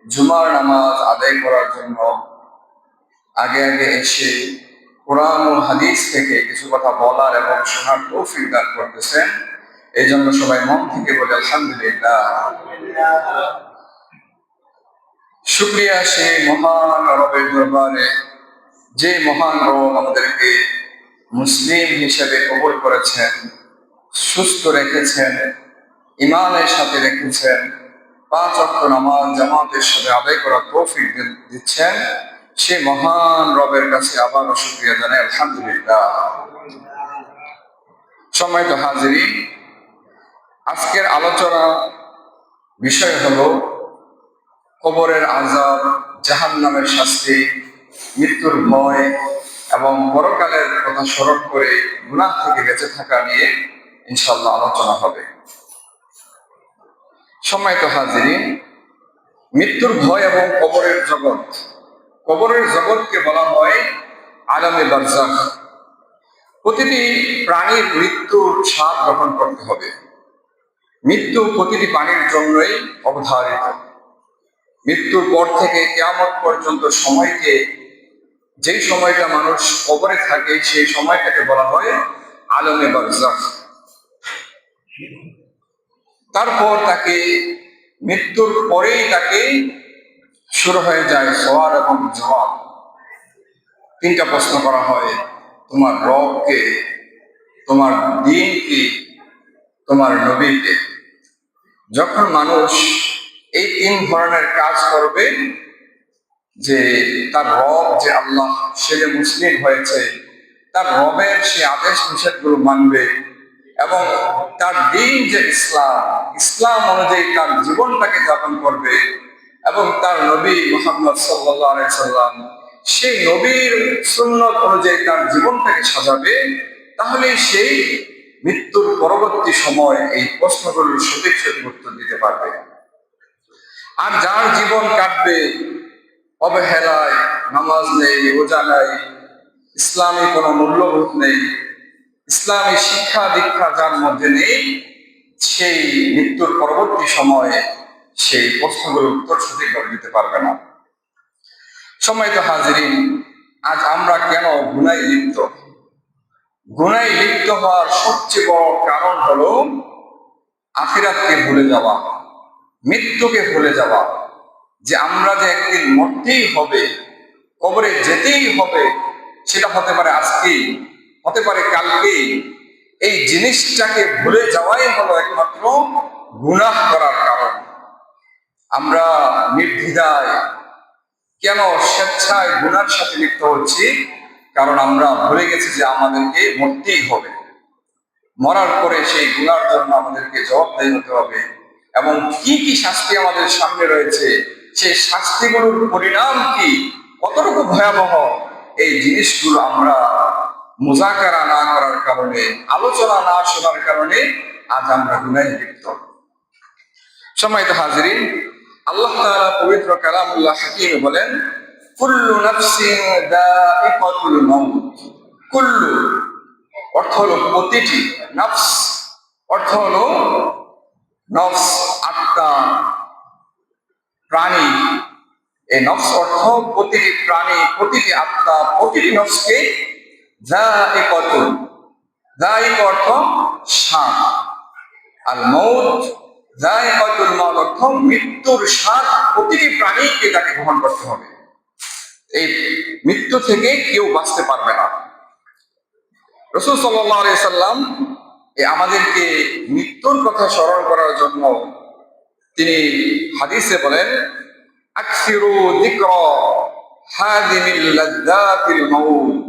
জুমার নামাজ আদায় করার জন্য আগে আগে এসে কোরআন ও হাদিস থেকে কিছু কথা বলার এবং শোনার তৌফিক দান করতেছেন। এই জন্য সবাই মন থেকে বলে আলহামদুলিল্লাহ। শুকরিয়া সেই মহান রবের দরবারে, যে মহান রব আমাদেরকে মুসলিম হিসেবে কবুল করেছেন, সুস্থ রেখেছেন, ইমানের সাথে রেখেছেন, 5 ওয়াক্ত নামাজ জামাতের সাথে আদায় করার তৌফিক দিচ্ছেন। সে মহান রবের কাছে আবারও শুকরিয়া জানাই আলহামদুলিল্লাহ। সম্মানিত হাজিরিন, আজকের আলোচনা বিষয় হলো কবরের আযাব, জাহান্নামের শাস্তি, মৃত্যুর ভয় এবং পরকালের কথা স্মরণ করে গুনাহ থেকে বেঁচে থাকা নিয়ে ইনশাআল্লাহ আলোচনা হবে। সম্মানিত হাজিরিন, মৃত্যুর ভয় এবং কবরের জগৎ, কবরের জগৎকে বলা হয় আলামে বারজাখ। প্রতিটি প্রাণীর মৃত্যুর স্বাদ গ্রহণ করতে হবে। মৃত্যু প্রতিটি প্রাণীর জন্যই অবধারিত। মৃত্যুর পর থেকে কিয়ামত পর্যন্ত সময়কে, যেই সময়টা মানুষ কবরে থাকে সেই সময়টাকে বলা হয় আলামে বারজাখ। তারপর তাকে, মৃত্যুর পরেই তাকে শুরু হয়ে যায় সওয়াল এবং জবাব। 3টা প্রশ্ন করা হয়, তোমার রব কে, তোমার দ্বীন কি, তোমার নবী কে। যখন মানুষ এই 3 ধরনের কাজ করবে, যে তার রব যে আল্লাহ, সে যে মুসলিম হয়েছে, তার রবের সে আদেশ নিষেধগুলো মানবে এবং তার দ্বীন যে ইসলাম, ইসলাম অনুযায়ী তার জীবনটাকে যাপন করবে এবং তার নবী মুহাম্মদ সাল্লাল্লাহু আলাইহি সাল্লাম সেই নবীর সুন্নত অনুযায়ী তার জীবনটাকে সাজাবে, তাহলে সেই মৃত্যুর পরবর্তী সময় এই প্রশ্নগুলোর সঠিক সঠিক উত্তর দিতে পারবে। আর যার জীবন কাটবে অবহেলায়, নামাজ নেই, রোজা নাই, ইসলামী কোনো মূল্যবোধ নেই, ইসলামী শিক্ষা দীক্ষা যার মধ্যে নেই, সেই মৃত্যুর পরবর্তী সময়ে সেই প্রশ্নগুলোর উত্তর সঠিকভাবে দিতে পারবে না। সম্মানিত হাজিরিন, আজ আমরা কেন গুনাহে লিপ্ত? গুনাহে লিপ্ত হওয়ার সবচেয়ে বড় কারণ হলো আখিরাতকে ভুলে যাওয়া, মৃত্যুকে ভুলে যাওয়া। যে আমরা যে একদিন মরতেই হবে, কবরে যেতেই হবে, সেটা হতে পারে আজকেই, হতে পারে কালকেই। এই জিনিসটাকে ভুলে যাওয়াই হলো একমাত্র গুনাহ করার কারণ। আমরা নির্দ্বিধায় কেন স্বেচ্ছায় গুনার সাথে লিপ্ত হচ্ছি? কারণ আমরা ভুলে গেছি যে আমাদেরকে মরতেই হবে। মরার পরে সেই গুনার জন্য আমাদেরকে জবাবদাহি হতে হবে এবং কি কি শাস্তি আমাদের সামনে রয়েছে, সেই শাস্তিগুলোর পরিণাম কি, কতটুকু ভয়াবহ, এই জিনিসগুলো আমরা মুযাকারা না করার কারণে, আলোচনা না শোনার কারণে আজ আমরা গুনাহে লিপ্ত। সম্মানিত হাজিরিন, আল্লাহ তাআলা পবিত্র কালামুল্লাহ হাকিমে বলেন, কুল্লু নাফসিন যায়িকাতুল মাউত। কুল্লু অর্থ হলো প্রতিটি, নফস অর্থ হলো নফস, আত্মা, প্রাণী। এই নফস অর্থ প্রতিটি প্রাণী, প্রতিটি আত্মা, প্রতিটি নফসকে যায়িকাতুল, যায়িক অর্থ স্বাদ, আর মউত, যায়িকাতুল মাউত অর্থ মৃত্যুর স্বাদ প্রতিটি প্রাণীকে তাকে গ্রহণ করতে হবে। এই মৃত্যু থেকে কেউ বাঁচতে পারবে না। রাসূল সাল্লাল্লাহু আলাইহি সাল্লাম আমাদেরকে মৃত্যুর কথা স্মরণ করার জন্য তিনি হাদিসে বলেন, আকসিরু যিকরা হাদিমিল লাযযাতিল মাউত।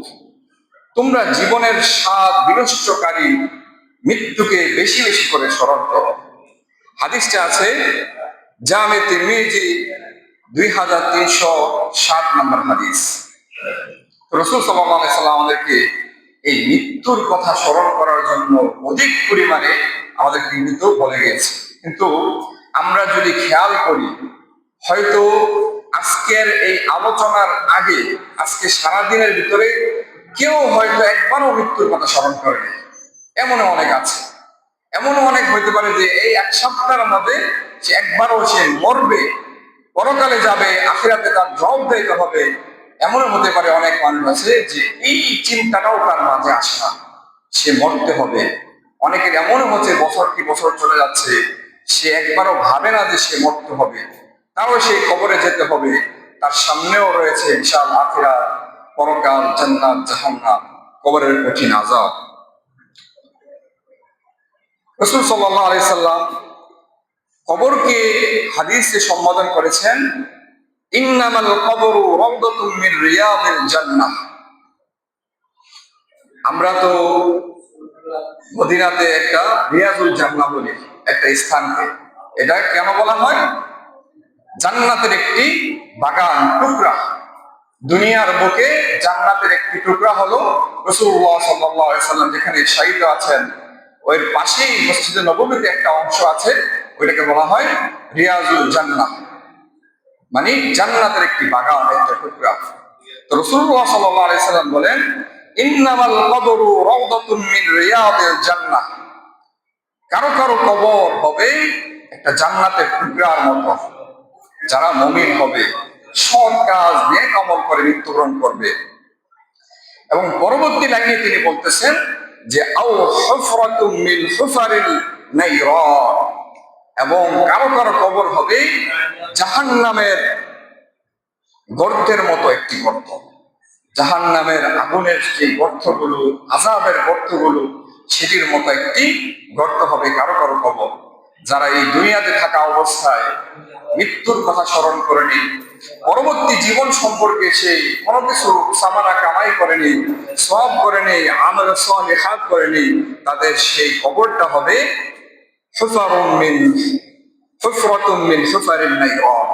তোমরা জীবনের স্বাদ বিনষ্টকারী মৃত্যুকে বেশি বেশি করে স্মরণ করো। হাদিসটা আছে জামে তিরমিজি 2307 নম্বর হাদিস। রাসূল সাল্লাল্লাহু আলাইহি সাল্লাম আমাদেরকে এই মৃত্যুর কথা স্মরণ করার জন্য অধিক পরিমাণে আমাদেরকে কিন্তু বলে গেছে। কিন্তু আমরা যদি খেয়াল করি, হয়তো আজকের এই আলোচনার আগে, আজকে সারাদিনের ভিতরে কেউ হয়তো একবারও মৃত্যুর কথা স্মরণ করেনি। এমনও অনেক আছে, এমনও অনেক হইতে পারে যে এই 1 সপ্তাহের মধ্যে সে একবারও সে মরবে পরকালে যাবে, আখিরাতে তার জবাবদিহিতে হবে। এমনও হতে পারে অনেক মানুষ আছে যে এই চিন্তাটাও তার মাঝে আসে না, সে মরতে হবে। অনেকের এমনও হচ্ছে বছর কি বছর চলে যাচ্ছে, সে একবারও ভাবে না যে সে মরতে হবে, তারও সেই কবরে যেতে হবে। তার সামনেও রয়েছে বিশাল আখিরাত, পরকাল, জান্নাত, জাহান্নাম, কবরের কঠিন আযাব। রাসূল সাল্লাল্লাহু আলাইহি সাল্লাম কবরকে হাদিসে সম্বোধন করেছেন ইন্নামাল কবরু রাওদাতুম মিন রিয়াদিল জান্নাহ। আমরা তো মদিনাতে একটা রিয়াজুল জান্নাহ বলি একটা স্থানকে, এটা কেন বলা হয়? জান্নাতের একটি বাগান, টুকরা। দুনিয়ার বুকে জান্নাতের একটি টুকরা হলো রাসূলুল্লাহ সাল্লাল্লাহু আলাইহি সাল্লাম যেখানে শায়িত আছেন, ওই পাশেই মসজিদে নববীতে একটা অংশ আছে, ওইটাকে বলা হয় রিয়াজুল জান্নাহ, মানে জান্নাতের একটি বাগান, একটা টুকরা। তো রাসূলুল্লাহ সাল্লাল্লাহু আলাইহি সাল্লাম বলেন ইন্নামাল কবরু রাওদাতুম মিন রিয়াদিল জান্নাহ। কারো কারো কবর হবে একটা জান্নাতের টুকরার মতো। যারা মুমিন হবে, সৎ কাজ নেক আমল করে মৃত্যুবরণ করবে। এবং পরবর্তী লাইনে তিনি বলতেছেন যে আও হুফরাতুম মিন হুফারিল নাইরান, এবং কারো কারো কবর হবে জাহান্নামের গর্তের মতো একটি গর্ত। জাহান্নামের আগুনের যে গর্তগুলো, আযাবের গর্তগুলো, সেটির মতো একটি গর্ত হবে কারো কারো কবর। যারা এই দুনিয়াতে থাকা অবস্থায় মৃত্যুর কথা স্মরণ করেনি, পরবর্তী জীবন সম্পর্কে সে কোনো কিছু সামানা কামাই করেনি, সওয়াব করেনি, আমল সালিহাত করেনি, তাদের সেই কবরটা হবে হুফারুম মিন হুফরাতুম মিন হুফারিন নাইরান,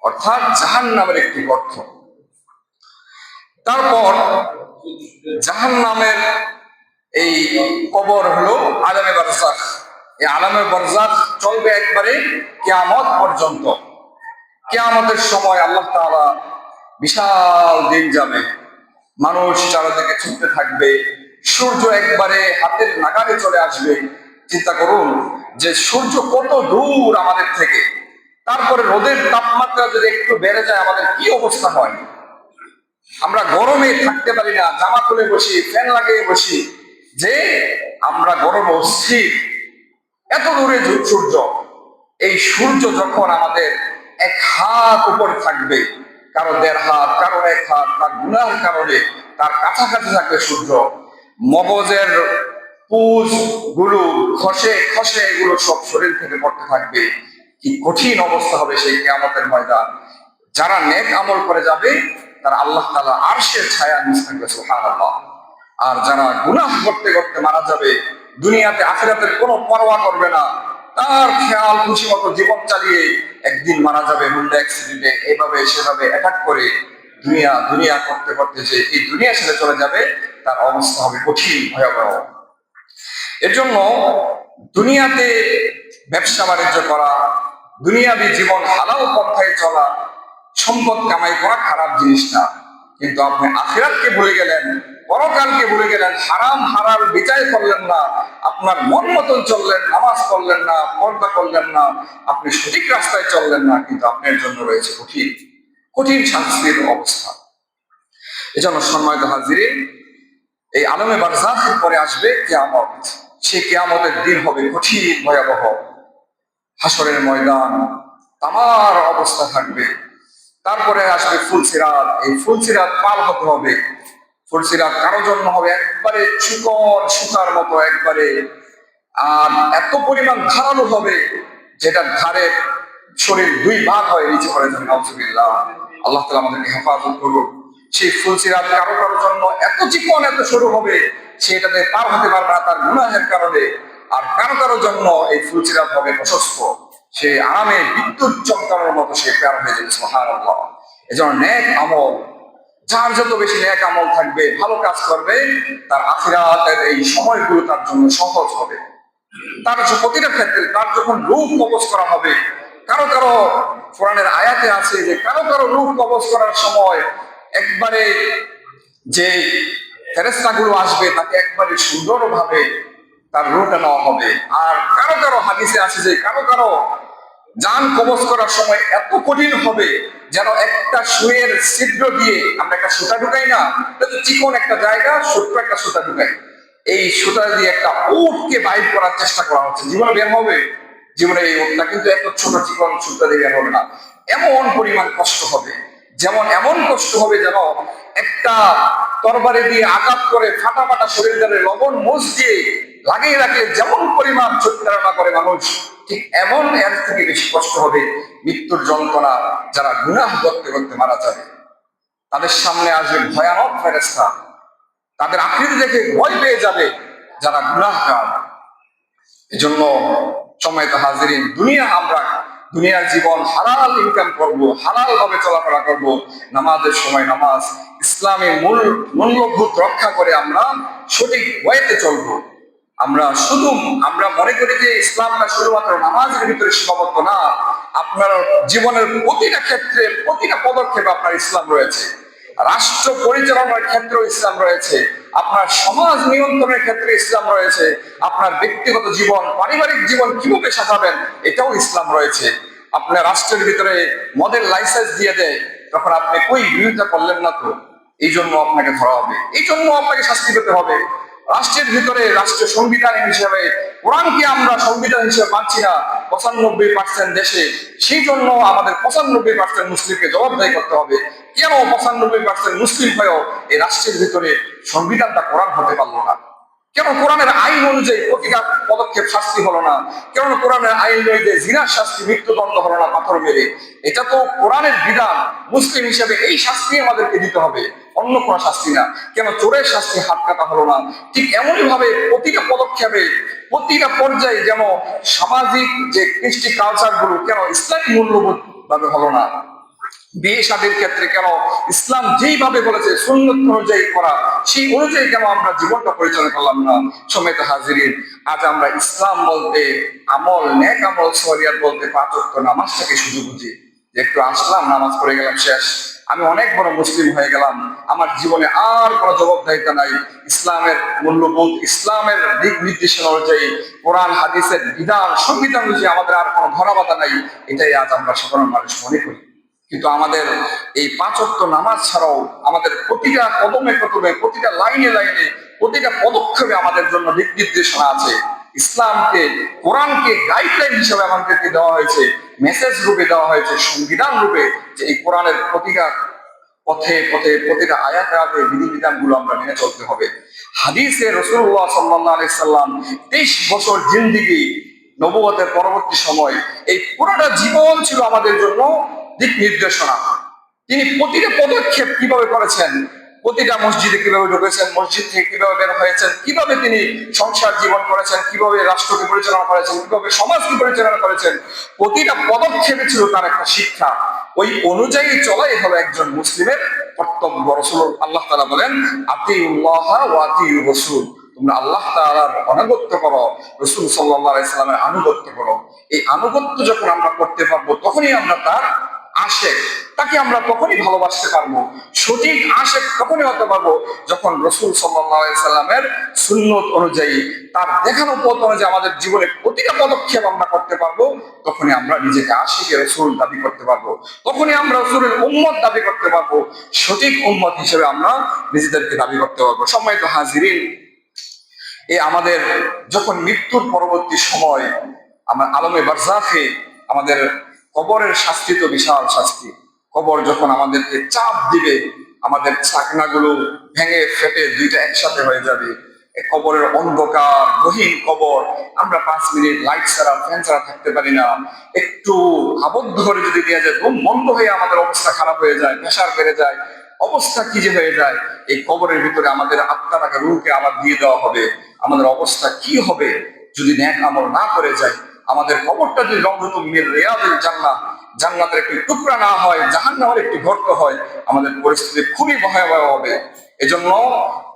অর্থাৎ জাহান্নামের একটি গর্ত। তারপর জাহান্নামের এই কবর হলো আলামে বারজাখ। এই আলামে বারজাখ চলবে একবারে কিয়ামত পর্যন্ত। কিয়ামতের সময় আল্লাহ তাআলা বিশাল দিন যাবে, মানুষ চারিদিকে ছুটতে থাকবে, সূর্য একবারে হাতের নাগালে চলে আসবে। চিন্তা করুন যে সূর্য কত দূর আমাদের থেকে, তারপরে রোদের তাপমাত্রা যদি একটু বেড়ে যায় আমাদের কি অবস্থা হয়। আমরা গরমে থাকতে পারি না, জামা খুলে বসি, ফ্যান লাগিয়ে বসি, যে আমরা গরমে অস্থির। এত দূরে সূর্য, এই সূর্য যখন আমাদের এক হাত উপরে থাকবে, কারো 1.5 হাত, কারো 1 হাত, তার গুনাহের কারণে তার কাছাকাছি থাকবে সূর্য, মগজের পুঁজ গুলো খসে খসে এগুলো সব শরীর থেকে পড়তে থাকবে। কি কঠিন অবস্থা হবে সেই কিয়ামতের ময়দান। যারা নেক আমল করে যাবে তারা আল্লাহ তাআলা আরশের ছায়া নিচে থাকবে, সুবহানাল্লাহ। আর যারা গুনাহ করতে করতে মারা যাবে, দুনিয়াতে আখিরাতের কোনো পরোয়া করবে না, তার খেয়াল খুশি মতো জীবন চালিয়ে একদিন মারা যাবে হুন্ডা অ্যাক্সিডেন্টে, এভাবে সেভাবে অ্যাটাক করে দুনিয়া দুনিয়া করতে করতে যে এই দুনিয়া ছেড়ে চলে যাবে, তার অবস্থা হবে কঠিন, ভয়াবহ। এর জন্য দুনিয়াতে ব্যবসা বাণিজ্য করা, দুনিয়াবী জীবন হালাল পন্থায় চলা, সম্পদ কামাই করা খারাপ জিনিস না, কিন্তু আপনি আখিরাতকে ভুলে গেলেন, পরকালকে ভুলে গেলেন, হারাম হালাল বিচার করলেন না, আপনার মন মতন চললেন, নামাজ পড়লেন না, পর্দা করলেন না, আপনি সঠিক রাস্তায় চললেন না, কিন্তু আপনার জন্য রয়েছে কঠিন কঠিন শাস্তির অবস্থা। এজন্য সম্মানিত হাজিরিন, এই আলমে বারজাখের পরে আসবে কিয়ামত। সেই কিয়ামতের দিন হবে কঠিন, ভয়াবহ। হাসরের ময়দান, তামার অবস্থা থাকবে। তারপরে আসবে ফুলসিরাত। এই ফুলসিরাত পার হতে হবে। ফুলসিরাত কারো জন্য হবে একবারে চিকন সুতার মতো, একবারে, আর এত পরিমাণ ধারালো হবে যেটা ধারে শরীর 2 ভাগ হয়ে নিচে পড়ে যাবে। নাউজুবিল্লাহ, আল্লাহ তাআলা আমাদেরকে হেফাজত করুন। সেই ফুলসিরাত কারো কারো জন্য এত চিকন, এত সরু হবে সেটাতে পার হতে পারবে না তার গুনাহের কারণে। আর কারো কারো জন্য এই ফুলসিরাত হবে প্রশস্ত, সে আরামে বিদ্যুৎ চমকানোর মতো সে পার হয়ে যাবে, সুবহানাল্লাহ। এজন্য নেক আমল, যার যত বেশি নেক আমল থাকবে, ভালো কাজ করবে, তার আখিরাতের এই সময়গুলো তার জন্য সহজ হবে। তার প্রতিটা ক্ষেত্রে তার যখন রূপ কবজ করা হবে, কারো কারো কোরআনের আয়াতে আছে যে কারো কারো রূপ কবজ করার সময় একবারে যে ফেরেশতাগুলো আসবে তাকে একবারে সুন্দরভাবে তার রূপটা নেওয়া হবে। আর কারো কারো হাদিসে আছে যে কারো কারো জান কবজ করার সময় এত কঠিন হবে যেন একটা সুইয়ের ছিদ্র দিয়ে আমরা একটা সুতা ঢুকাই না, চিকন একটা জায়গা, ছোট্ট একটা সুতা ঢুকাই, এই সুতা দিয়ে একটা উটকে বাইর করার চেষ্টা করা হচ্ছে। জীবনে বের হবে? জীবনে এই উটটা কিন্তু এত ছোট চিকন সুতা দিয়ে বের হবে না। এমন পরিমাণ কষ্ট হবে, যেমন এমন কষ্ট হবে যেন একটা তরবারি দিয়ে আঘাত করে ফাটা ফাটা শরীর দ্বারে লবণ মুছ দিয়ে লাগিয়ে রাখলে যেমন পরিমাণ চোখধারণা করে মানুষ, ঠিক এমন এর থেকে বেশি কষ্ট হবে মৃত্যুর যন্ত্রণা যারা গুনাহ করতে করতে মারা যাবে। তাদের সামনে আসবে ভয়ানক ফেরেশতা, তাদের আকৃতি দেখে ভয় পেয়ে যাবে যারা গুনাহগার। এজন্য সম্মানিত হাজিরিন, দুনিয়ার জীবন হালাল ইনকাম করব, হালাল ভাবে চলাফেরা করব, নামাজের সময় নামাজ, ইসলামী মূল্যবোধ রক্ষা করে আমরা সঠিক ওয়েতে চলবো। আমরা মনে করি যে ইসলামটা শুধুমাত্র নামাজের ভিতরে সীমাবদ্ধ না, আপনার জীবনের প্রতিটা ক্ষেত্রে প্রতিটা পদক্ষেপে আপনার ইসলাম রয়েছে। রাষ্ট্র পরিচালনার ক্ষেত্রে ইসলাম রয়েছে, আপনার সমাজ নিয়ন্ত্রণের ক্ষেত্রে ইসলাম রয়েছে, আপনার ব্যক্তিগত জীবন পারিবারিক জীবন কিভাবে সাজাবেন এটাও ইসলাম রয়েছে। আপনার রাষ্ট্রের ভিতরে মদের লাইসেন্স দিয়ে দেয়, তখন আপনি কই বিরোধিতা করলেন না, তো এই জন্য আপনাকে ধরা হবে, এই জন্য আপনাকে শাস্তি পেতে হবে। রাষ্ট্রের ভিতরে রাষ্ট্রীয় সংবিধান হিসেবে কোরআনকে আমরা সংবিধান হিসেবে মানছি না 95% দেশে, সেই জন্য আমাদের 95% মুসলিমকে জবাবদাহি করতে হবে। কেন 95% মুসলিম হয়েও এই রাষ্ট্রের ভিতরে সংবিধানটা কোরআন হতে পারলো না? কেন কোরআনের আইন অনুযায়ী প্রতিটা পদক্ষেপ শাস্তি হলো না? কেন কোরআনের আইন অনুযায়ী জিনার শাস্তি মৃত্যুদণ্ড হলো না পাথর মেরে? এটা তো কোরআনের বিধান, মুসলিম হিসেবে এই শাস্তি আমাদেরকে দিতে হবে, অন্য কোনো শাস্তি না। কেন চোরের শাস্তি হাত কাটা হলো না? ঠিক এমনই ভাবে প্রতিটা পদক্ষেপে প্রতিটা পর্যায়ে যেন সামাজিক যে কৃষ্টি কালচার গুলো কেন ইসলামী মূল্যবোধ ভাবে হলো না? বিয়ে শাদীর ক্ষেত্রে কেন ইসলাম যেইভাবে বলেছে সুন্নত অনুযায়ী করা, সেই অনুযায়ী কেন আমরা জীবনটা পরিচালনা করলাম না? সম্মানিত হাজিরিন, আজ আমরা ইসলাম বলতে আমল, নেক আমল, শরিয়ত বলতে 5 ওয়াক্ত নামাজটাকে শুধু বুঝি, যে একটু আসলাম নামাজ পড়ে গেলাম শেষ, আমি অনেক বড় মুসলিম হয়ে গেলাম, আমার জীবনে আর কোনো জবাবদাহিতা নাই। ইসলামের মূল্যবোধ, ইসলামের দিক নির্দেশনা অনুযায়ী, কোরআন হাদিসের বিধান সংবিধান অনুযায়ী আমাদের আর কোনো ধরা বাধা নাই, এটাই আজ আমরা সাধারণ মানুষ মনে করি। কিন্তু আমাদের এই 5 ওয়াক্ত নামাজ ছাড়াও আমাদের প্রতিটা কদমে কদমে, প্রতিটা লাইনে লাইনে, প্রতিটা পদক্ষেপে আমাদের জন্য দিক নির্দেশনা আছে। ইসলামকে, কোরআনকে গাইডলাইন হিসেবে আমাদেরকে দেওয়া হয়েছে, মেসেজ রূপে দেওয়া হয়েছে, সংবিধান রূপে, যে এই কোরআনের প্রতিটা পথে পথে প্রতিটা আয়াতে আয়াতে বিধিবিধান গুলো আমরা মেনে চলতে হবে। হাদিসে রাসূলুল্লাহ সাল্লাল্লাহু আলাইহি সাল্লাম 23 বছর জিন্দেগি, নবুয়তের পরবর্তী সময়, এই পুরোটা জীবন ছিল আমাদের জন্য দিক নির্দেশনা। তিনি প্রতিটা পদক্ষেপ কিভাবে করেছেন, প্রতিটা মসজিদে কিভাবে ঢুকেছেন, মসজিদ থেকে কিভাবে বের হয়েছেন, কিভাবে তিনি সংসার জীবন করেছেন, কিভাবে রাষ্ট্রকে পরিচালনা করেছেন, কিভাবে সমাজকে পরিচালনা করেছেন, প্রতিটা পদক্ষেপে ছিল তার একটা শিক্ষা। ওই অনুযায়ী চলাই হলো একজন মুসলিমের কর্তব্য। রাসূল, আল্লাহ তাআলা বলেন, আতিউল্লাহ ওয়া আতিউর রাসূল, তোমরা আল্লাহ তাআলার আনুগত্য করো, রাসূল সাল্লাল্লাহু আলাইহি সাল্লামের আনুগত্য করো। এই আনুগত্য যখন আমরা করতে পারবো, তখনই আমরা তার আশেক, তাকে আমরা তখনই ভালোবাসতে পারবো। সঠিক আশেক তখনই হতে পারবো যখন রাসূল সাল্লাল্লাহু আলাইহি সাল্লামের সুন্নত অনুযায়ী, তার দেখানো পথ অনুযায়ী আমাদের জীবনে প্রতিটা পদক্ষেপ আমরা করতে পারবো। তখনই আমরা নিজেকে আশিকে রাসূল দাবি করতে পারবো, তখনই আমরা রাসূলের উম্মত দাবি করতে পারবো, সঠিক উম্মত হিসেবে আমরা নিজেদেরকে দাবি করতে পারবো। সম্মানিত হাজিরিন, এই আমাদের যখন মৃত্যুর পরবর্তী সময়, আমরা আলমে বারজাখে, আমাদের কবরের শাস্তি তো বিশাল শাস্তি। কবর যখন আমাদেরকে চাপ দিবে, আমাদের চাকনাগুলো ভেঙে ফেটে দুইটা একসাথে হয়ে যাবে। এই কবরের অন্ধকার গহীন কবর, আমরা 5 মিনিট লাইট ছাড়া, ফ্যান ছাড়া থাকতে পারি না। একটু আবদ্ধ করে যদি দেওয়া যায়, ঘুম বন্ধ হয়ে আমাদের অবস্থা খারাপ হয়ে যায়, প্রেশার বেড়ে যায়, অবস্থা কি যে হয়ে যায়। এই কবরের ভিতরে আমাদের আত্মাটাকে, রূহকে আবার দিয়ে দেওয়া হবে। আমাদের অবস্থা কি হবে যদি নেক আমল না করে যাই? আমাদের কবরটা যদি রওযাতুম মির রিয়াদিল জান্নাহ, জান্নাতের একটি টুকরা না হয়, জাহান্নামের একটি গর্ত হয়, আমাদের পরিস্থিতি খুবই ভয়াবহ হবে। এজন্য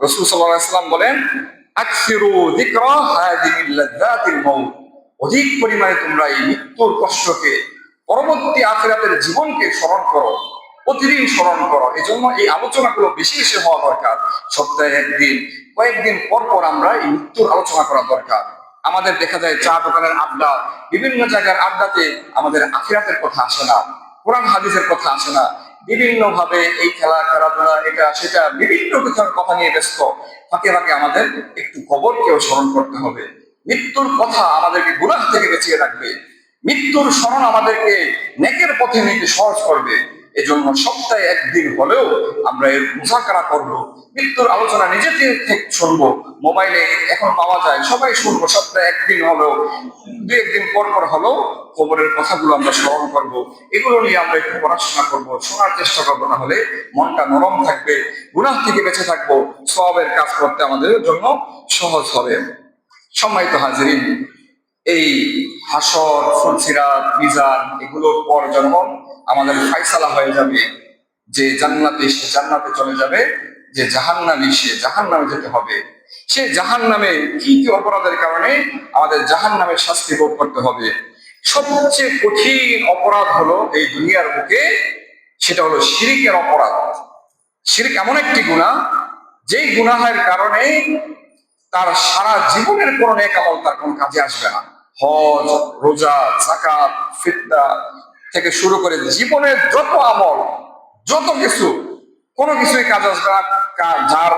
রাসূল সাল্লাল্লাহু আলাইহি ওয়াসাল্লাম বলেন, আকসিরু যিকরা হাযিহিল লাযযাতিল মাউত, অধিক পরিমাণে তোমরা এই মৃত্যুর কষ্টকে, পরবর্তী আখিরাতের জীবনকে স্মরণ করো, প্রতিদিন স্মরণ করো। এই জন্য এই আলোচনাগুলো বেশি বেশি হওয়া দরকার। সপ্তাহে একদিন, কয়েকদিন পর পর আমরা এই মৃত্যুর আলোচনা করা দরকার। আমাদের দেখা যায় চা দোকানের আড্ডা, বিভিন্ন জায়গার আড্ডাতে আমাদের আখিরাতের কথা আসে না, কোরআন হাদিসের কথা আসে না। বিভিন্ন ভাবে এই খেলাধুলা এটা সেটা বিভিন্ন কিছুর কথা নিয়ে ব্যস্ত। ফাঁকে ফাঁকে আমাদের একটু কবরকেও স্মরণ করতে হবে। মৃত্যুর কথা আমাদেরকে গুনাহ থেকে বাঁচিয়ে রাখবে। মৃত্যুর স্মরণ আমাদেরকে নেকের পথে নিতে সহজ করবে। এজন্য সপ্তাহে একদিন হলেও আমরা এর মুযাকারা করব, মৃত্যুর আলোচনা নিজে থেকে শুনবো। মোবাইলে এখন পাওয়া যায়, সবাই শুনবো। সপ্তাহে একদিন হলেও, দু একদিন পর পর হলেও কবরের কথাগুলো আমরা স্মরণ করব। এগুলো নিয়ে আমরা একটু পড়াশোনা করব, শোনার চেষ্টা করবো, না হলে মনটা নরম থাকবে, গুনাহ থেকে বেঁচে থাকবো, সওয়াবের কাজ করতে আমাদের জন্য সহজ হবে। সম্মানিত হাজিরিন, এই হাসর, ফুলসিরাত, মিজান এগুলোর পর যখন আমাদের ফায়সালা হয়ে যাবে, যে জান্নাতে সে জান্নাতে চলে যাবে, যে জাহান্নামী সে জাহান্নামে যেতে হবে। সে জাহান্নামে কি কি অপরাধের কারণে আমাদের জাহান্নামের শাস্তি ভোগ করতে হবে। সবচেয়ে কঠিন অপরাধ হলো এই দুনিয়ার বুকে, সেটা হলো শিরিকের অপরাধ। শিরিক এমন একটি গুনাহ, যেই গুনাহের কারণে তার সারা জীবনের কোন নেক আমল তার কোন কাজে আসবে না। হজ, রোজা, যাকাত, ফিতরা থেকে শুরু করে জীবনের যত আমল, যত কিছু, কোনো কিছুই কাজ আসবে না যার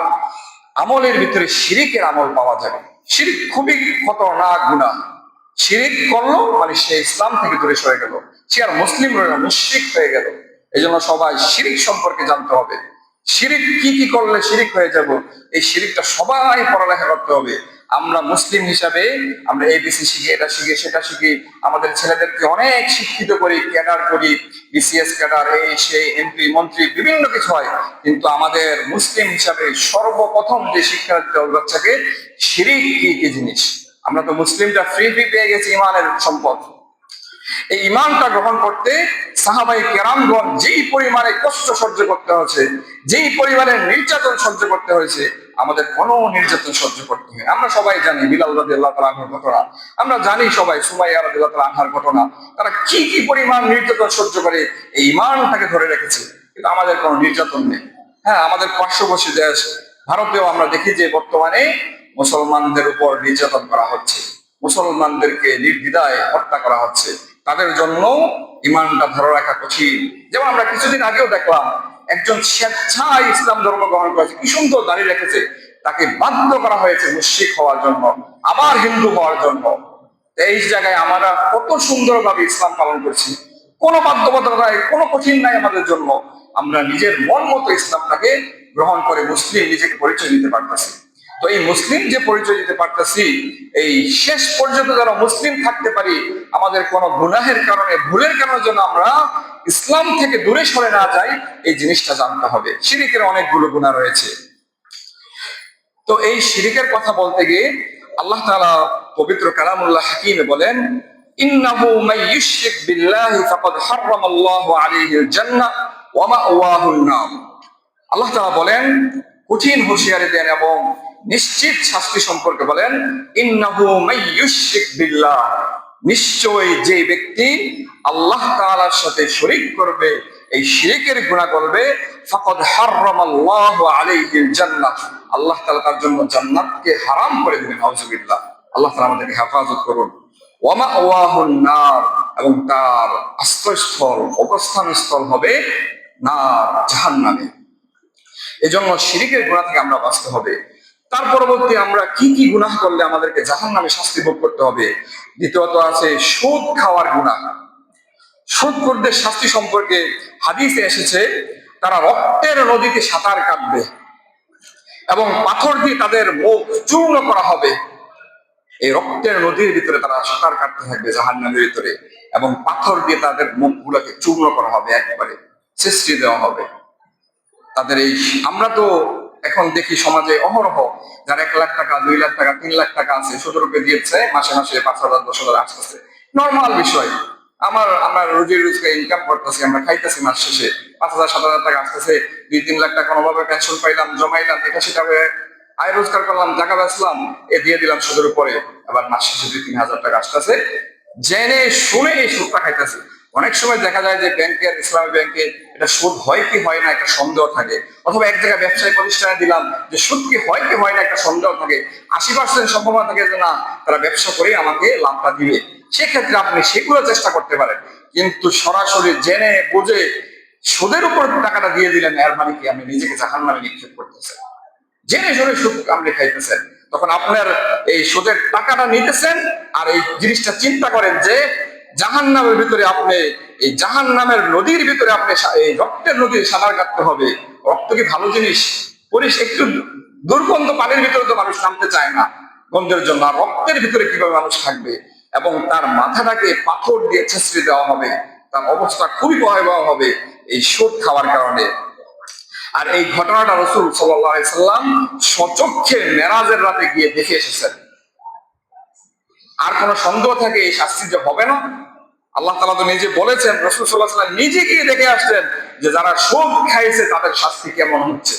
আমলের ভিতরে শিরিকের আমল পাওয়া যাবে। শিরিক খুবই খতরনাক গুনাহ। শিরিক করলো মানে সে ইসলাম থেকে দূরে সরে গেল, সে আর মুসলিম রইল, মুশরিক হয়ে গেল। এই জন্য সবাই শিরিক সম্পর্কে জানতে হবে। শিরিক কি কি করলে শিরিক হয়ে যাব, এই শিরিকটা সবাই পড়ালেখা করতে হবে। আমরা মুসলিম হিসাবে আমরা এবিসি শিখি, এটা শিখি, সেটা শিখি, আমাদের ছেলেদেরকে অনেক শিক্ষিত করি, ক্যাডার করি, বিসিএস ক্যাডার, এই সেই এমপি মন্ত্রী বিভিন্ন কিছু হয়। কিন্তু আমাদের মুসলিম হিসাবে সর্বপ্রথম যে শিক্ষা দিতে হবে বাচ্চাকে, শিরিক কি কি জিনিস। আমরা তো মুসলিমটা ফ্রি পেয়ে গেছি ইমানের সম্পদ। এই ইমানটা গ্রহণ করতে সাহাবাই কেরামগণ যেই পরিমাণে কষ্ট সহ্য করতে হয়েছে, যেই পরিমাণে নির্যাতন সহ্য করতে হয়েছে, আমাদের কোনো নির্যাতন সহ্য করতে হয়। আমরা সবাই জানি বিলাল রাদিয়াল্লাহু তাআলা আনহুর ঘটনা, আমরা জানি সবাই সুমাইয়া রাদিয়াল্লাহু তাআলা আনহার ঘটনা। তারা কি কি পরিমাণ নির্যাতন সহ্য করে এই ইমানটাকে ধরে রেখেছে। কিন্তু আমাদের কোনো নির্যাতন নেই। হ্যাঁ, আমাদের পার্শ্ববর্তী দেশ ভারতেও আমরা দেখি যে বর্তমানে মুসলমানদের উপর নির্যাতন করা হচ্ছে, মুসলমানদেরকে নির্দ্বিধায় হত্যা করা হচ্ছে। তাদের জন্য ইমানটা ধরে রাখা কঠিন। যেমন আমরা কিছুদিন আগেও দেখলাম একজন স্বেচ্ছায় ইসলাম ধর্ম গ্রহণ করেছে, কি সুন্দর দাঁড়িয়ে রেখেছে, তাকে বাধ্য করা হয়েছে মুশরিক হওয়ার জন্য, আবার হিন্দু হওয়ার জন্য। এই জায়গায় আমরা কত সুন্দরভাবে ইসলাম পালন করছি, কোনো বাধ্যবাধকতা নাই, কোনো কঠিন নাই আমাদের জন্য। আমরা নিজের মন মতো ইসলামটাকে গ্রহণ করে মুসলিম নিজেকে পরিচয় দিতে পারতেছি। তো এই মুসলিম যে পরিচয় দিতে পারতেছি, এই শেষ পর্যন্ত যারা মুসলিম থাকতে পারি, আমাদের কোনো গুনাহের কারণে, ভুলের কারণে যেন আমরা ইসলাম থেকে দূরে সরে না যাই, এই জিনিসটা জানতে হবে। শিরিকের অনেকগুলো গুনাহ রয়েছে। তো এই শিরিকের কথা বলতে গিয়ে আল্লাহ তাআলা পবিত্র কালামুল্লাহ হাকিমে বলেন, ইন্নাহু মান ইউশরিক বিল্লাহি ফাকাদ হারামাল্লাহু আলাইহিল জান্নাহ ওয়া মাওয়াহুন নার। আল্লাহ তাআলা বলেন, কঠিন হুঁশিয়ারি দেন এবং নিশ্চিত শাস্তি সম্পর্কে বলেন, ইন্নাহু মান ইউশরিক বিল্লাহ, নিশ্চয়ই যে ব্যক্তি আল্লাহ তাআলার সাথে শরীক করবে, এই শিরকের গুনাহ করবে, ফাকাদ হারামাল্লাহু আলাইহিল জান্নাহ, আল্লাহ তাআলা তার জন্য জান্নাতকে হারাম করে দিবেন। নাউযুবিল্লাহ। আল্লাহ তাআলা আমাদেরকে হেফাজত করুন। ওয়া মাওয়াহুন নার, এবং তার আশ্রয়স্থল, অবস্থান স্থল হবে নার, জাহান্নামে। এজন্য শিরিকের গুনাহ থেকে আমরা বাঁচতে হবে। তার পরবর্তী আমরা কি কি গুনাহ করলে আমাদেরকে জাহান্নামে শাস্তি ভোগ করতে হবে। দ্বিতীয়ত আছে সুদ খাওয়ার গুনাহ। সুদখোরদের শাস্তি সম্পর্কে হাদিসে এসেছে, তারা রক্তের নদীতে সাঁতার কাটবে এবং পাথর দিয়ে তাদের মুখ চূর্ণ করা হবে। এই রক্তের নদীর ভিতরে তারা সাঁতার কাটতে থাকবে জাহান্নামের ভিতরে, এবং পাথর দিয়ে তাদের মুখগুলোকে চূর্ণ করা হবে, একবারে ছেঁচড়ে দেওয়া হবে। তাদের এই, আমরা তো এখন দেখি সমাজে অহরহ যার 1 লাখ টাকা, 2 লাখ টাকা, 3 লাখ টাকা আছে, সুদরূপে দিয়েছে, মাসে মাসে 5,000 10,000 আসতেছে, নর্মাল বিষয়। আমরা রোজি রোজগার ইনকাম করতেছি, আমরা খাইতেছি, মাস শেষে 5,000 7,000 টাকা আসতেছে, 2-3 লাখ টাকা কোনোভাবে পেনশন পাইলাম, জমাইলাম, এটা সেটা আয় রোজগার করলাম, টাকা বেচলাম, দিয়ে দিলাম সুদের উপরে, আবার মাস শেষে 2-3 হাজার টাকা আসতেছে, জেনে শুনে এই সুদটা খাইতেছে। অনেক সময় দেখা যায় যে ব্যাংকের, ইসলামী ব্যাংকে এটা সুদ হয় কি হয় না একটা সন্দেহ থাকে, অথবা এক জায়গায় ব্যবসায়ী প্রতিষ্ঠানে দিলাম যে সুদ কি হয় কি হয় না একটা সন্দেহ থাকে, 80% সম্ভাবনা থাকে যে না তারা ব্যবসা করে আমাকে লাভটা দিবে। সেক্ষেত্রে আপনি সেগুলো চেষ্টা করতে পারেন। কিন্তু সরাসরি জেনে বুঝে সুদের উপর টাকাটা দিয়ে দিলেন, এর মানে কি আপনি নিজেকে জাহান্নামে নিক্ষেপ করতেছেন, জেনে শুনে সুদ আপনি খাইতেছেন। তখন আপনার এই সুদের টাকাটা নিতেছেন, আর এই জিনিসটা চিন্তা করেন যে জাহান্নামের ভিতরে আপনি, এই জাহান্নামের নদীর ভিতরে আপনি এই রক্তের নদীর সাঁতার কাটতে হবে। রক্ত কি ভালো জিনিস? একটু দুর্গন্ধ পানির ভিতরে তো মানুষ নামতে চায় না গন্ধের জন্য, আর রক্তের ভিতরে কিভাবে মানুষ থাকবে? এবং তার মাথাটাকে পাথর দিয়ে ছেঁচড়ে দেওয়া হবে, তার অবস্থা খুবই ভয়াবহ হবে এই সুদ খাওয়ার কারণে। আর এই ঘটনাটা রাসূল সাল্লাল্লাহু আলাইহি সাল্লাম স্বচক্ষে মেরাজের রাতে গিয়ে দেখে এসেছেন। আর কোন সন্দেহ থাকে এই শাস্তি যে হবে না? আল্লাহ তাআলা তো নিজে বলেছেন, রাসূল সাল্লাল্লাহু আলাইহি সাল্লাম নিজে গিয়ে দেখে আসছেন যে যারা সুদ খাইছে তাদের শাস্তি কেমন হচ্ছে।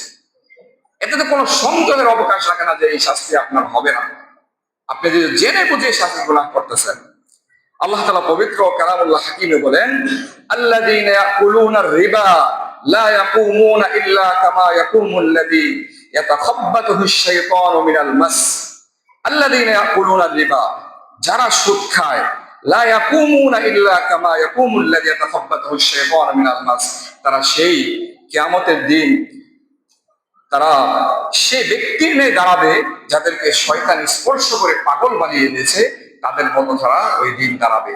এতে তো কোনো সন্দেহের অবকাশ রাখে না যে এই শাস্তি আপনার হবে না, আপনি যদি জেনে বুঝে শাস্তি গুনাহ করতেছেন। আল্লাহ তাআলা পবিত্র কালামুল্লাহ হাকিমে বলেন, আল্লাযীনা ইয়াকুলুনা রিবা লা ইয়াকুমুনা ইল্লা কামা ইয়াকুমুল্লাযী ইয়াতাখাব্বাতুহু আশ-শাইতানু মিনাল মাস। আল্লাযীনা ইয়াকুলুনা রিবা, যারা সুদ খায়, লা ইয়াকুমুনা ইল্লা কামা ইয়াকুমুল্লাযী ইয়াতাখাব্বাতুহু আশ-শাইতানু মিনাল মাস, তারা সেই কিয়ামতের দিন তারা সে ব্যক্তির নিয়ে দাঁড়াবে যাদেরকে শয়তান স্পর্শ করে পাগল বানিয়ে দিয়েছে, তাদের মতো তারা ওই দিন দাঁড়াবে।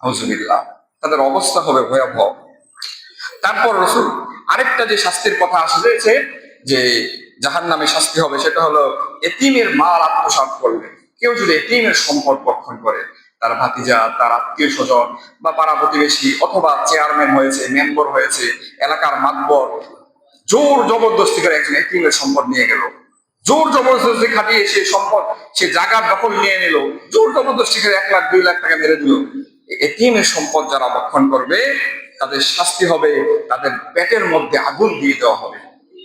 নাউজুবিল্লাহ, তাদের অবস্থা হবে ভয়াবহ। তারপর রাসূল আরেকটা যে শাস্তির কথা আসছে যে জাহান্নামে শাস্তি হবে, সেটা হলো এতিমের মাল আত্মসাৎ করলে। কেউ যদি এতিমের সম্পদ ভক্ষণ করে, তার ভাতিজা, তার আত্মীয় স্বজন বা পাড়া প্রতিবেশী, অথবা চেয়ারম্যান হয়েছে, মেম্বার হয়েছে, এলাকার মাতবর, জোর জবরদস্তি করে একজন এতিমের সম্পদ নিয়ে গেল, জোর জবরদস্তি খাটিয়ে সে সম্পদ, সে জায়গার দখল নিয়ে নিল, জোর জবরদস্তি করে 1 লাখ 2 লাখ টাকা মেরে দিল। এতিমের সম্পদ যারা ভক্ষণ করবে তাদের শাস্তি হবে, তাদের পেটের মধ্যে আগুন দিয়ে দেওয়া হবে,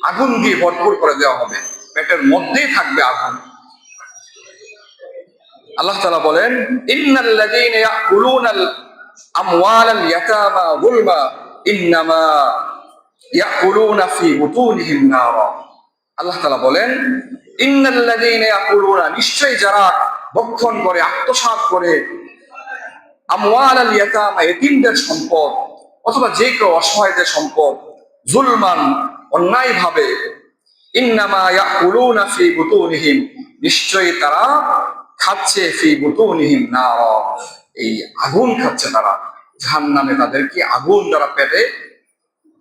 আগুন দিয়ে ভরপুর করে দেওয়া হবে, পেটের মধ্যেই থাকবে আগুন। আল্লাহ তাআলা বলেন, ইন্নাল্লাযীনা ইয়াকুলুনাল আমওয়ালাল ইয়াতামা যুলমা ইন্নামা ইয়াকুলুনা ফি বুতুনিহিম নারা। আল্লাহ তাআলা বলেন, ইন্নাল্লাযীনা ইয়াকুলুনা, নিশ্চয়ই যারা ভক্ষণ করে, আত্মসাৎ করে, আমওয়ালাল ইয়াতামা, এতিমদের সম্পদ, অথবা যে কেউ অসহায়দের সম্পদ, যুলমান, অন্যায় ভাবে, ইন্নামা ইয়াকুলুনা ফি বুতুনিহিম, নিশ্চয়ই তারা খাচ্ছে, ফি বুতুনিহিম নারা, এই আগুন খাচ্ছে তারা, জাহান্নামে তাদেরকে আগুন দ্বারা পেটে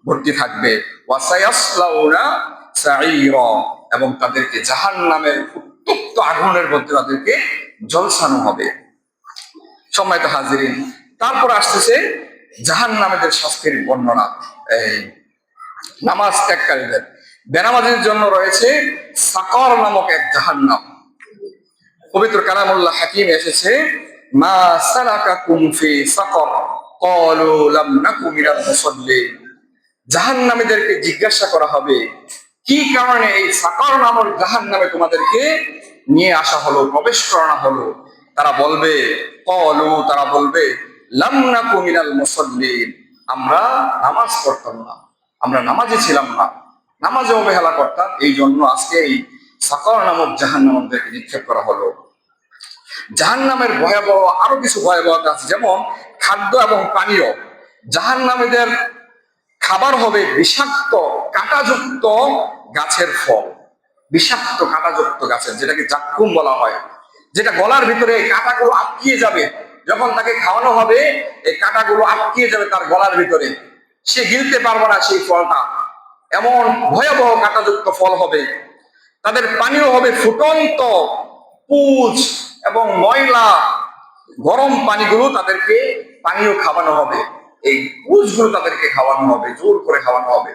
ভর্তি থাকবে। ওয়াসায়াসলাউনা সাঈরা, এবং তাদেরকে জাহান্নামের উত্তপ্ত আগুনের মধ্যে তাদেরকে ঝলসানো হবে। সম্মানিত হাজিরিন, তারপর আসতেছে জাহান্নামীদের শাস্তির বর্ণনা। এই নামাজ ত্যাগকারীদের, বেনামাজের জন্য রয়েছে সাকর নামক এক জাহান্নাম। পবিত্র কালামুল্লাহ হাকিম এসেছে, মা সালাকাকুম ফি সাকর ক্বালু লাম নাকু মিনাল মুসাল্লিন। জাহান্নামীদেরকে জিজ্ঞাসা করা হবে, কি কারণে এই সাকর নামক জাহান্নামে তোমাদেরকে নিয়ে আসা হলো, প্রবেশ করানো হলো? তারা বলবে, ক্বালু, তারা বলবে, লাম নাকু মিনাল মুসাল্লিন, আমরা নামাজ পড়তাম না, আমরা নামাজে ছিলাম না, নামাজে অবহেলা করতাম, এই জন্য আজকে এই সাকর নামক জাহান্নামে আমাদেরকে নিক্ষেপ করা হলো। জাহান্নামের ভয়াবহ আরো কিছু ভয়াবহতা আছে, যেমন খাদ্য এবং পানীয়। জাহান্নামীদের খাবার হবে বিষাক্ত কাঁটাযুক্ত গাছের ফল, বিষাক্ত কাঁটাযুক্ত গাছের, যেটাকে জাক্কুম বলা হয়, যেটা গলার ভিতরে কাঁটাগুলো আটকিয়ে যাবে। যখন তাকে খাওয়ানো হবে, এই কাঁটাগুলো আটকিয়ে যাবে তার গলার ভিতরে, সে গিলতে পারবে না সেই ফলটা, এমন ভয়াবহ কাঁটাযুক্ত ফল হবে। তাদের পানীয় হবে ফুটন্ত পুজ এবং ময়লা, গরম পানিগুলো তাদেরকে পানীয় খাওয়ানো হবে, এই পুজগুলো তাদেরকে খাওয়ানো হবে, জোর করে খাওয়ানো হবে।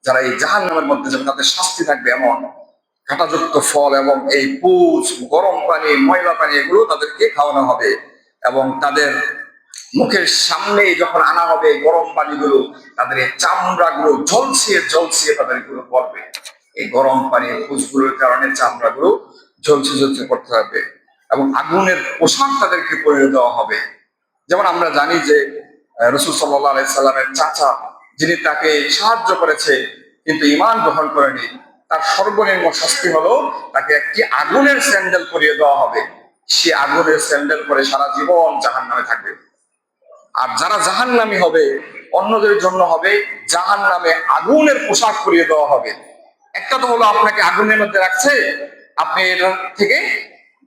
যারা এই জাহান্নামের মধ্যে যাবে তাদের শাস্তি থাকবে এমন, কাঁটাযুক্ত ফল এবং এই পুজ, গরম পানি, ময়লা পানি, এগুলো তাদেরকে খাওয়ানো হবে। এবং তাদের মুখের সামনে যখন আনা হবে গরম পানিগুলো, তাদের এই চামড়াগুলো ঝলসিয়ে ঝলসিয়ে তাদেরগুলো পড়বে। এই গরম পানি, পুজগুলোর কারণে চামড়াগুলো ঝলসে ঝলসে করতে হবে, এবং আগুনের পোশাক তাদেরকে পরিয়ে দেওয়া হবে। যেমন আমরা জানি যে রাসূল সাল্লাল্লাহু আলাইহি সাল্লামের চাচা, যিনি তাকে সাহায্য করেছে কিন্তু ঈমান গ্রহণ করেনি, তার সর্বনিম্ন শাস্তি হলো তাকে একটি আগুনের স্যান্ডেল পরিয়ে দেওয়া হবে। সে আগুনের স্যান্ডেল পরে সারা জীবন জাহান্নামে থাকবে। আর যারা জাহান্নামী হবে, অন্যদের জন্য হবে জাহান্নামে আগুনের পোশাক পরিয়ে দেওয়া হবে। একটা তো হলো আপনাকে আগুনের মধ্যে রাখছে, আপনি এটা থেকে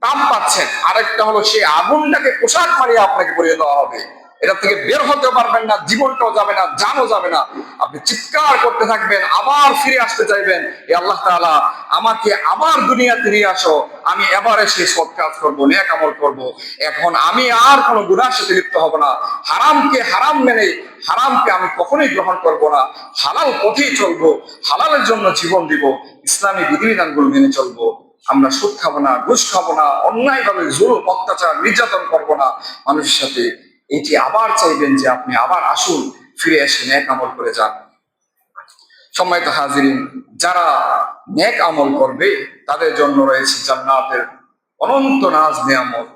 তাপ পাচ্ছেন, আরেকটা হলো সেই আগুনটাকে পোশাক মারিয়ে আপনাকে পরিয়ে দেওয়া হবে। এটা থেকে বের হতে পারবেন না, জীবনটাও যাবে না, জানও যাবে না। আপনি চিৎকার করতে থাকবেন, আবার ফিরে আসতে চাইবেন, এ আল্লাহ তাআলা আমাকে আবার দুনিয়াতে নিয়ে আসো, আমি এবারে সেই সৎ কাজ করবো, নেক আমল করবো। এখন আমি আর কোনো গুনাহের সাথে লিপ্ত হব না, হারামকে হারাম মেনে হারামকে আমি কখনোই গ্রহণ করব না, হালাল পথেই চলবো, হালালের জন্য জীবন দিব, ইসলামী বিধিবিধানগুলো মেনে চলবো। আমরা সুদ খাবো না, ঘুষ খাবো না, অন্যায় ভাবে জুলুম অত্যাচার নির্যাতন করবো না মানুষের সাথে। এটি আবার চাইবেন যে আপনি আবার আসুন, ফিরে এসে নেক আমল করে যান। সম্মানিত হাজিরিন, যারা নেক আমল করবে তাদের জন্য রয়েছে জান্নাতের অনন্ত নাজ নিয়ামত।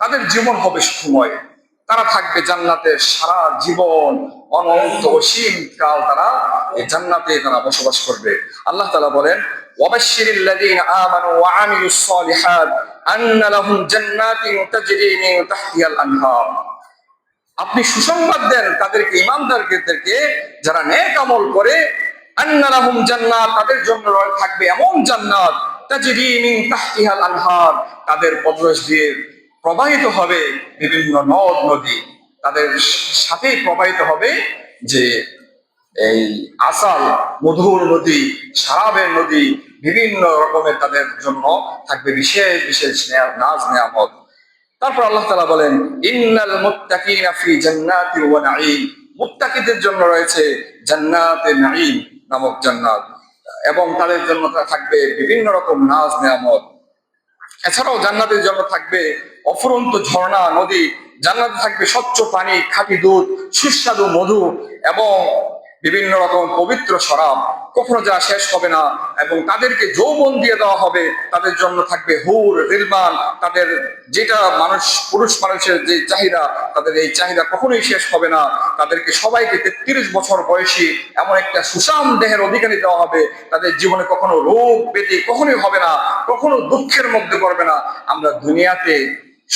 তাদের জীবন হবে সুখময়, তারা থাকবে জান্নাতে সারা জীবন, অনন্ত অসীম কাল তারা এই জান্নাতে তারা বসবাস করবে। আল্লাহ তাআলা বলেন, ওয়াবাশশিরিল লাযীনা আমানু ওয়া আমিলুস সালিহাত আন্না লাহুম জান্নাতিন তাজরি মিন তাহতিহাল আনহার। আপনি সুসংবাদ দেন তাদেরকে, ঈমানদারদেরকে, যারা নেক আমল করে, আন্না লাহুম জান্নাত, তাদের জন্য থাকবে এমন জান্নাত, তাজরি মিন তাহতিহাল আনহার, তাদের পদদেশ দিয়ে প্রবাহিত হবে বিভিন্ন নদ নদী, তাদের সাথেই প্রবাহিত হবে যে এই আসাল, মধুর নদী, শরাবের নদী, বিভিন্ন রকমের তাদের জন্য থাকবে বিশেষ বিশেষ নাজ নিয়ামত। তারপর আল্লাহ তাআলা বলেন, ইন্নাল মুত্তাকিনা ফি জান্নাতি ওয়া নাঈম, মুত্তাকিদের জন্য রয়েছে জান্নাতে নাঈম নামক জান্নাত, এবং তাদের জন্য থাকবে বিভিন্ন রকম নাজ নিয়ামত। এছাড়াও জান্নাতের জন্য থাকবে অফুরন্ত ঝর্ণা নদী, জান্নাতে থাকবে স্বচ্ছ পানি, খাঁটি দুধ, সুস্বাদু মধু এবং বিভিন্ন রকম পবিত্র শরাব, কখনো যা শেষ হবে না। এবং তাদেরকে যৌবন দিয়ে দেওয়া হবে, তাদের জন্য থাকবে হুর রিলমান, তাদের যেটা পুরুষ মানুষের যে চাহিদা, তাদের এই চাহিদা কখনোই শেষ হবে না। তাদেরকে সবাইকে 33 বছর বয়সী এমন একটা সুষম দেহের অধিকারী দেওয়া হবে, তাদের জীবনে কখনো রোগ ব্যাধি কখনোই হবে না, কখনো দুঃখের মধ্যে পড়বে না। আমরা দুনিয়াতে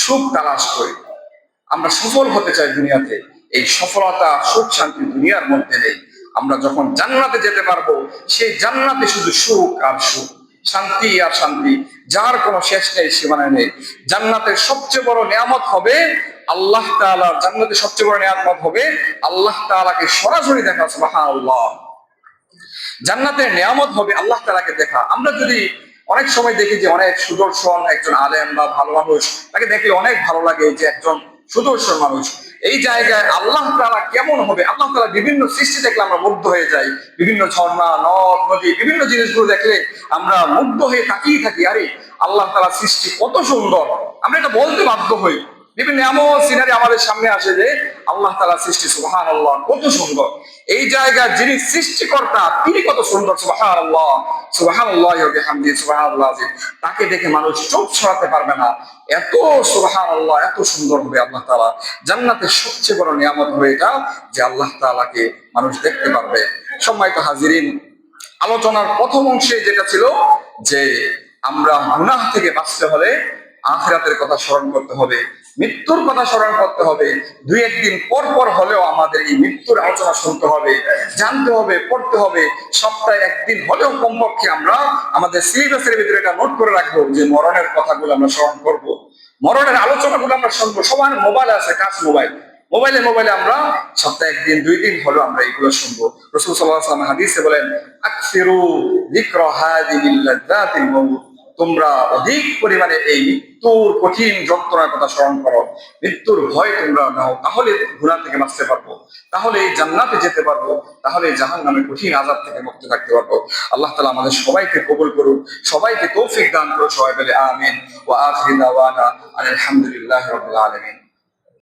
সুখ তালাশ করি, আমরা সফল হতে চাই দুনিয়াতে, এই সফলতা সুখ শান্তি দুনিয়ার মধ্যে নেই। আমরা যখন জান্নাতে যেতে পারবো, সেই জান্নাতে শুধু সুখ আর সুখ, শান্তি আর শান্তি, যার কোনো শেষ নেই, সীমানা নেই। জান্নাতের সবচেয়ে বড় নিয়ামত হবে আল্লাহ তাআলা, জান্নাতের সবচেয়ে বড় নিয়ামত হবে আল্লাহ তাআলাকে সরাসরি দেখা। সুবহানাল্লাহ। জান্নাতের নিয়ামত হবে আল্লাহ তাআলাকে দেখা। আমরা যদি অনেক সময় দেখি যে অনেক সুদর্শন একজন আলেম বা ভালো মানুষ, তাকে দেখলে অনেক ভালো লাগে যে একজন সুদর্শন মানুষ। এই জায়গায় আল্লাহ তাআলা কেমন হবে? আল্লাহ তাআলা বিভিন্ন সৃষ্টি দেখলে আমরা মুগ্ধ হয়ে যাই, বিভিন্ন ঝর্ণা, নদ নদী, বিভিন্ন জিনিসগুলো দেখলে আমরা মুগ্ধ হয়ে তাকিয়ে থাকি, আরে আল্লাহ তাআলা সৃষ্টি কত সুন্দর, আমরা এটা বলতে বাধ্য হই। বিভিন্ন এমন সিনারি আমাদের সামনে আসে যে আল্লাহ তাআলা সৃষ্টি, সুবহানাল্লাহ, কত সুন্দর। এই জায়গায় যিনি সৃষ্টিকর্তা তিনি কত সুন্দর, সুবহানাল্লাহ, সুবহানাল্লাহি ওয়া বিহামদিহি, সুবহানাল্লাহ। তাকে দেখে মানুষ চোখ ছড়াতে পারবে না, এত সুবহানাল্লাহ, এত সুন্দর হবে আল্লাহ তাআলা। জান্নাতের সবচেয়ে বড় নিয়ামত হবে এটা যে আল্লাহ তাআলাকে মানুষ দেখতে পারবে। সম্মানিত হাজিরিন, আলোচনার প্রথম অংশে যেটা ছিল যে আমরা গুনাহ থেকে বাঁচতে হলে আখিরাতের কথা স্মরণ করতে হবে, মৃত্যুর কথা স্মরণ করতে হবে। দুই একদিন পর পর হলেও আমাদের এই মৃত্যুর আলোচনা শুনতে হবে, জানতে হবে, পড়তে হবে। সপ্তাহে একদিন হলেও কমপক্ষে আমরা আমাদের সিলেবাসের ভিতরে এটা নোট করে রাখবো যে মরণের কথাগুলো আমরা স্মরণ করব, মরণের আলোচনাগুলো আমরা শুনবো। সবার মোবাইল আছে, কাজ মোবাইলে আমরা সপ্তাহে একদিন দুই দিন হলেও আমরা এগুলো শুনবো। রাসূল সাল্লাল্লাহু আলাইহি ওয়াসাল্লাম হাদিসে বলেন, আকসিরু যিকরা হাযিহিল লাযযাতিল মাউত, তোমরা অধিক পরিমাণে এই মৃত্যুর কঠিন যন্ত্রণার কথা স্মরণ করো, মৃত্যুর ভয় তোমরা নাও, তাহলে গুনাহ থেকে বাঁচতে পারবো, তাহলে জান্নাতে যেতে পারবো, তাহলে জাহান্নামের কঠিন আযাব থেকে মুক্ত থাকতে পারবো। আল্লাহ তাআলা আমাদের সবাইকে কবুল করুন, সবাইকে তৌফিক দান করুন। সবাই বলে আমিন। ওয়া আখিরু দাওয়ানা আলহামদুলিল্লাহি রাব্বিল আলামিন।